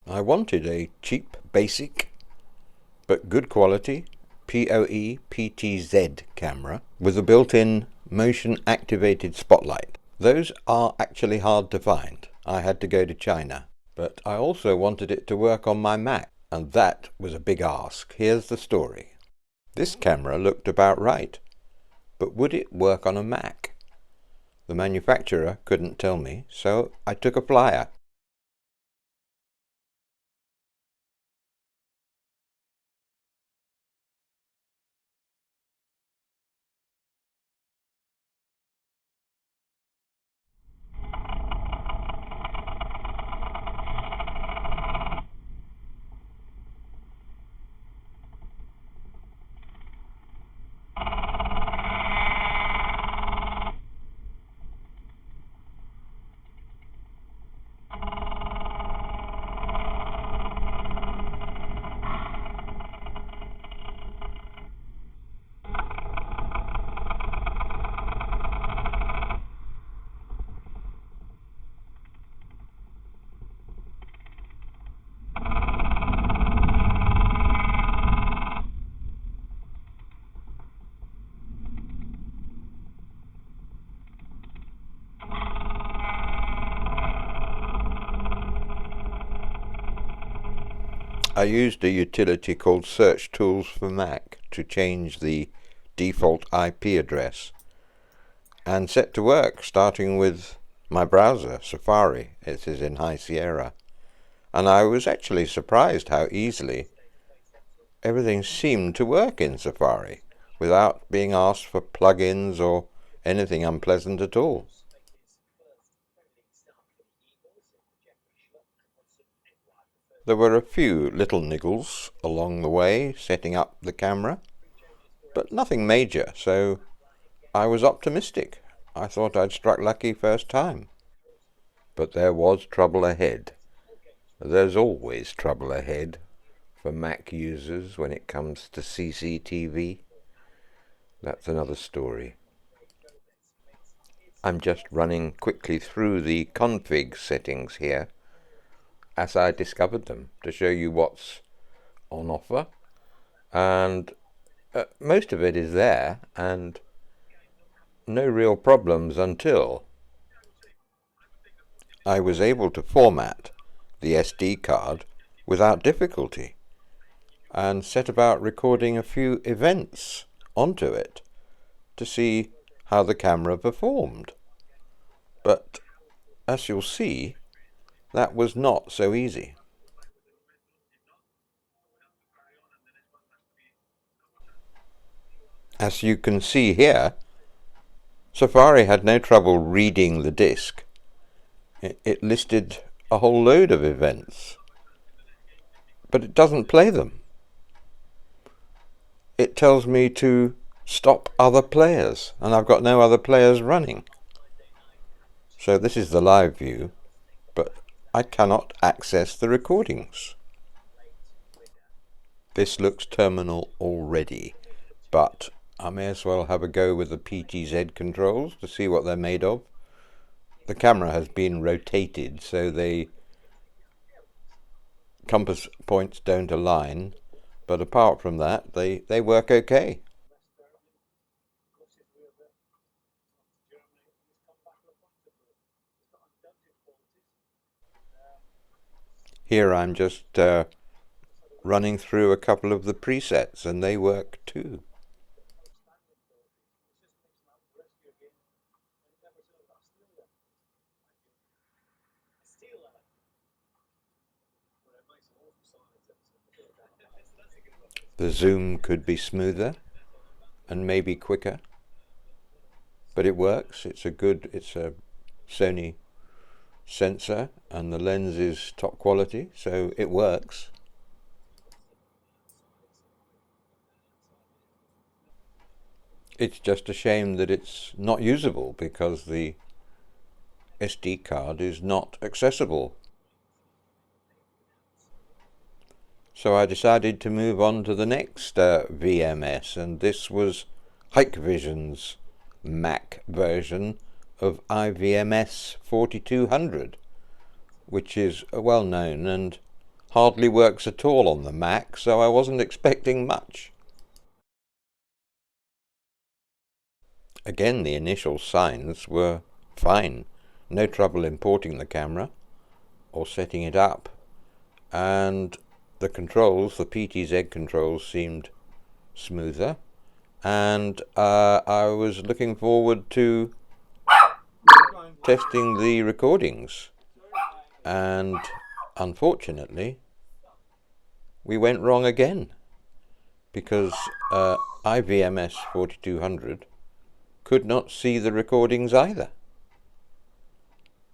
I wanted a cheap, basic, but good quality POE PTZ camera with a built-in motion-activated spotlight. Those are actually hard to find. I had to go to China. But I also wanted it to work on my Mac, and that was a big ask. Here's the story. This camera looked about right, but would it work on a Mac? The manufacturer couldn't tell me, so I took a flyer. I used a utility called Search Tools for Mac to change the default IP address and set to work, starting with my browser, Safari. It is in High Sierra. And I was actually surprised how easily everything seemed to work in Safari without being asked for plugins or anything unpleasant at all. There were a few little niggles along the way setting up the camera, but nothing major, so I was optimistic. I thought I'd struck lucky first time. But there was trouble ahead. There's always trouble ahead for Mac users when it comes to CCTV. That's another story. I'm just running quickly through the config settings here as I discovered them to show you what's on offer, and most of it is there and no real problems until I was able to format the SD card without difficulty and set about recording a few events onto it to see how the camera performed. But as you'll see, that was not so easy. As you can see here, Safari had no trouble reading the disk. It listed a whole load of events, but it doesn't play them. It tells me to stop other players, and I've got no other players running. So this is the live view, but I cannot access the recordings. This looks terminal already, but I may as well have a go with the PTZ controls to see what they're made of. The camera has been rotated so the compass points don't align, but apart from that, they work okay. Here I'm just running through a couple of the presets, and they work too. The zoom could be smoother and maybe quicker, but it works. It's a Sony sensor, and the lens is top quality, so it works. It's just a shame that it's not usable because the SD card is not accessible. So I decided to move on to the next VMS, and this was Hikvision's Mac version of IVMS 4200, which is well known and hardly works at all on the Mac, so I wasn't expecting much. Again, the initial signs were fine. No trouble importing the camera or setting it up. And the controls, the PTZ controls, seemed smoother. And I was looking forward to testing the recordings. And unfortunately, we went wrong again, because IVMS 4200 could not see the recordings either.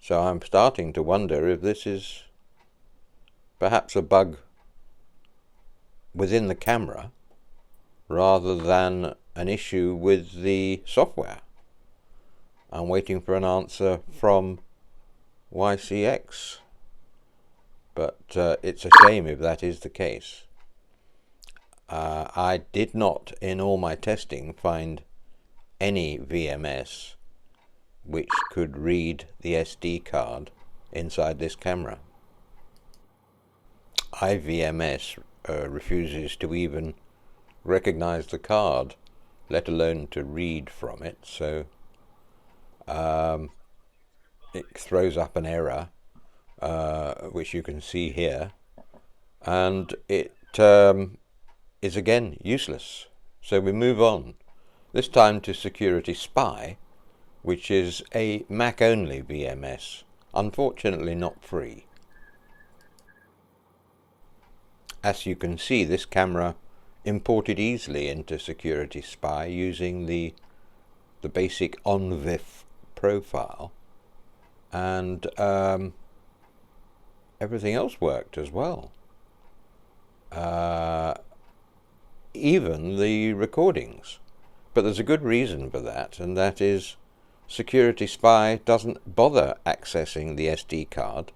So I'm starting to wonder if this is perhaps a bug within the camera rather than an issue with the software. I'm waiting for an answer from YCX, but it's a shame if that is the case. I did not, in all my testing, find any VMS which could read the SD card inside this camera. IVMS refuses to even recognize the card, let alone to read from it, so it throws up an error, which you can see here, and it is again useless. So we move on, this time to SecuritySpy, which is a Mac-only VMS, unfortunately not free. As you can see, this camera imported easily into SecuritySpy using the basic ONVIF profile, and everything else worked as well. Even the recordings. But there's a good reason for that, and that is SecuritySpy doesn't bother accessing the SD card.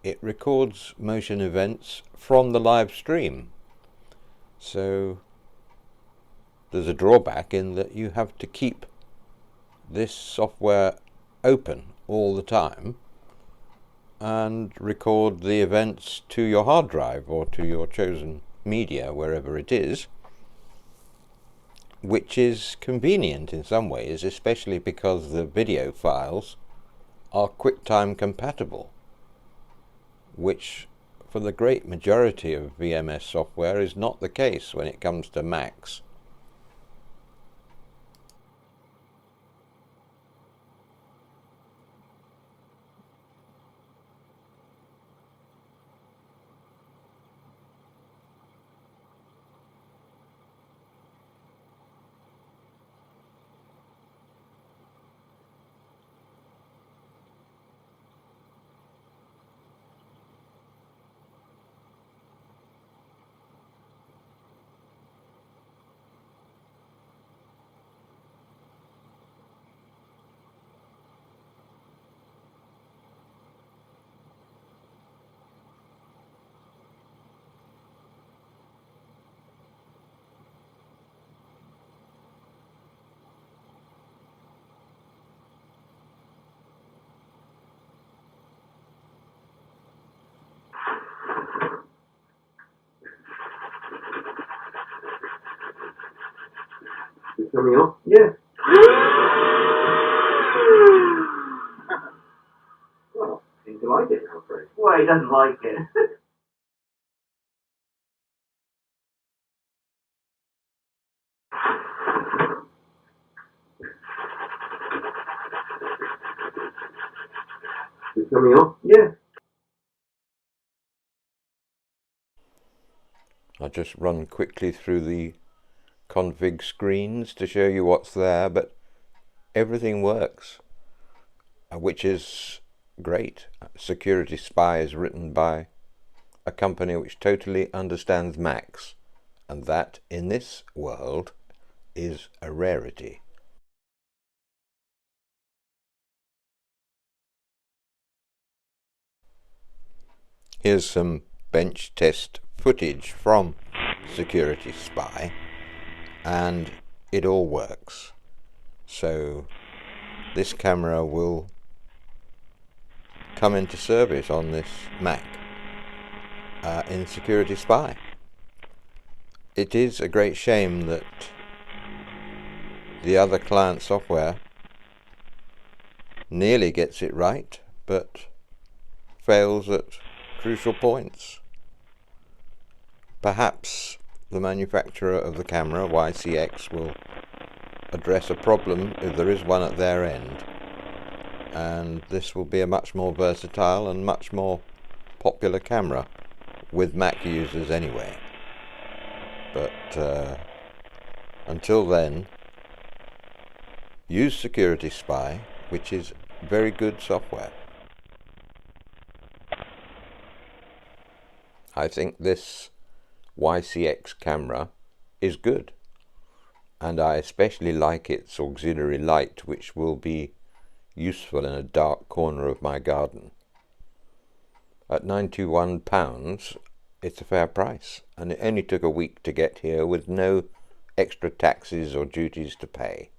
It records motion events from the live stream. So there's a drawback in that you have to keep this software open all the time and record the events to your hard drive or to your chosen media, wherever it is, which is convenient in some ways, especially because the video files are QuickTime compatible, which for the great majority of VMS software is not the case when it comes to Macs. It's coming off? Yeah. Well, seems to like it, I'm afraid. Well, he doesn't like it. It's coming off? Yeah. I'll just run quickly through the config screens to show you what's there, but everything works, which is great. SecuritySpy is written by a company which totally understands Macs, and that in this world is a rarity. Here's some bench test footage from SecuritySpy, and it all works. So this camera will come into service on this Mac. in SecuritySpy. It is a great shame that the other client software nearly gets it right, but fails at crucial points. Perhaps the manufacturer of the camera, YCX, will address a problem if there is one at their end, and this will be a much more versatile and much more popular camera with Mac users anyway. But until then, use SecuritySpy, which is very good software. I think this YCX camera is good, and I especially like its auxiliary light, which will be useful in a dark corner of my garden. At £91, it's a fair price, and it only took a week to get here with no extra taxes or duties to pay.